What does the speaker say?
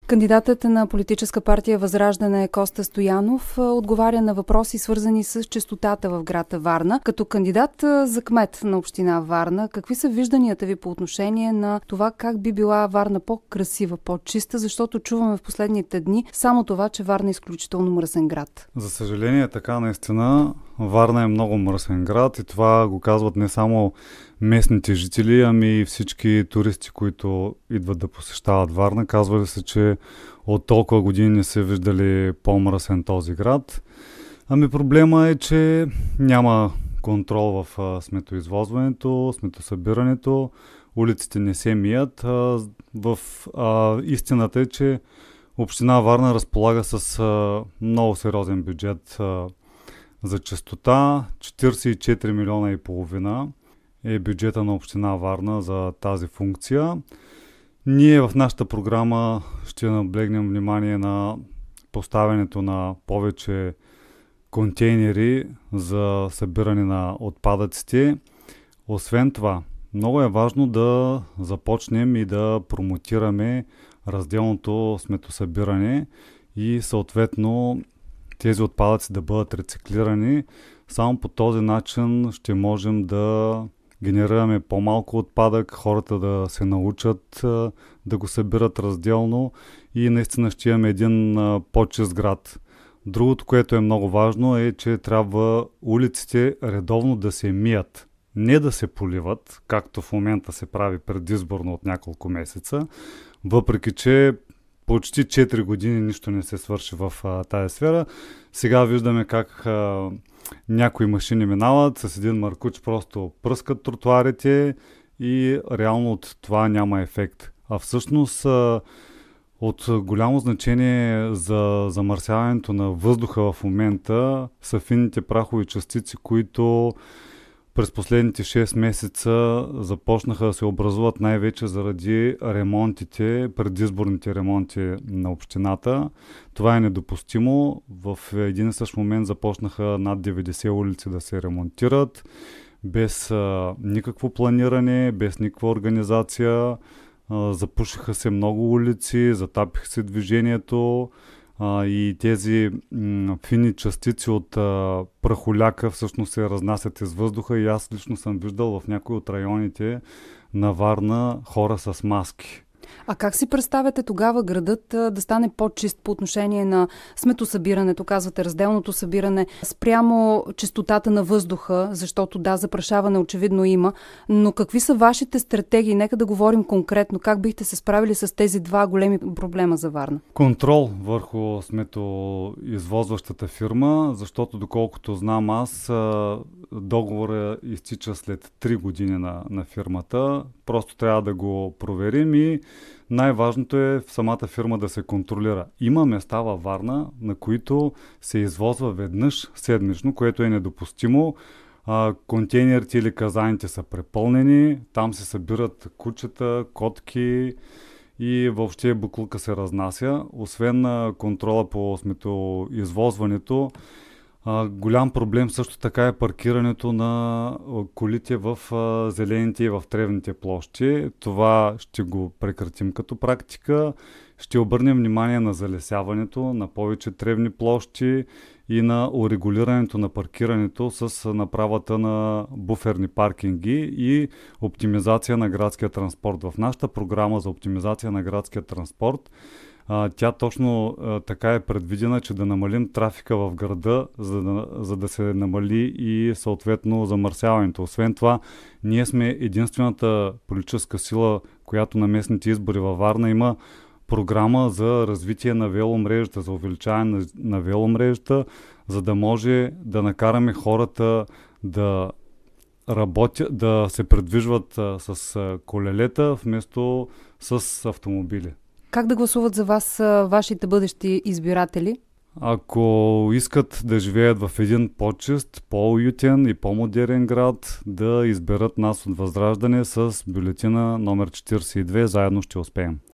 Кандидатът на политическа партия Възраждане Коста Стоянов отговаря на въпроси, свързани с честотата в град Варна. Като кандидат за кмет на община Варна, какви са вижданията ви по отношение на това как би била Варна по-красива, по-чиста, защото чуваме в последните дни само това, че Варна е изключително мръсен град? За съжаление, така наистина. Варна е много мръсен град и това го казват не само местните жители, ами и всички туристи, които идват да посещават Варна. Казвали се, че от толкова години не са виждали по-мръсен този град. Ами проблема е, че няма контрол в сметоизвозването, сметосъбирането, улиците не се мият. Истината е, че община Варна разполага с много сериозен бюджет за чистота. 44 милиона и половина е бюджета на община Варна за тази функция. Ние в нашата програма ще наблегнем внимание на поставянето на повече контейнери за събиране на отпадъците. Освен това, много е важно да започнем и да промотираме разделното сметосъбиране и съответно тези отпадъци да бъдат рециклирани. Само по този начин ще можем да генерираме по-малко отпадък, хората да се научат да го събират разделно и наистина ще имаме един по-чист град. Другото, което е много важно, е, че трябва улиците редовно да се мият. Не да се поливат, както в момента се прави предизборно от няколко месеца, въпреки че почти 4 години нищо не се свърши в тази сфера. Сега виждаме как някои машини минават с един маркуч, просто пръскат тротуарите и реално от това няма ефект. А всъщност от голямо значение за замърсяването на въздуха в момента са финните прахови частици, които през последните 6 месеца започнаха да се образуват най-вече заради ремонтите, предизборните ремонти на общината. Това е недопустимо. В един и същ момент започнаха над 90 улици да се ремонтират, без никакво планиране, без никаква организация. Запушиха се много улици, затапиха се движението. И тези фини частици от прахоляка всъщност се разнасят из въздуха и аз лично съм виждал в някои от районите на Варна хора с маски. А как си представяте тогава градът да стане по-чист по отношение на сметосъбирането, казвате разделното събиране, спрямо чистотата на въздуха, защото да, запрашаване очевидно има, но какви са вашите стратегии? Нека да говорим конкретно. Как бихте се справили с тези два големи проблема за Варна? Контрол върху сметоизвозващата фирма, защото доколкото знам аз, договорът изтича след 3 години на фирмата. Просто трябва да го проверим и най-важното е в самата фирма да се контролира. Има места във Варна, на които се извозва веднъж седмично, което е недопустимо. Контейнерите или казаните са препълнени, там се събират кучета, котки и въобще буклука се разнася. Освен контрола по сметоизвозването, голям проблем също така е паркирането на колите в зелените и в тревните площи. Това ще го прекратим като практика. Ще обърнем внимание на залесяването, на повече тревни площи и на урегулирането на паркирането с направата на буферни паркинги и оптимизация на градския транспорт. В нашата програма за оптимизация на градския транспорт тя точно така е предвидена, че да намалим трафика в града, за да се намали и съответно замърсяването. Освен това, ние сме единствената политическа сила, която на местните избори във Варна има програма за развитие на веломрежата, за увеличаване на веломрежата, за да може да накараме хората да работят, да се предвижват с колелета вместо с автомобили. Как да гласуват за вас вашите бъдещи избиратели? Ако искат да живеят в един по-чист, по-уютен и по-модерен град, да изберат нас от Възраждане с бюлетина номер 42. Заедно ще успеем.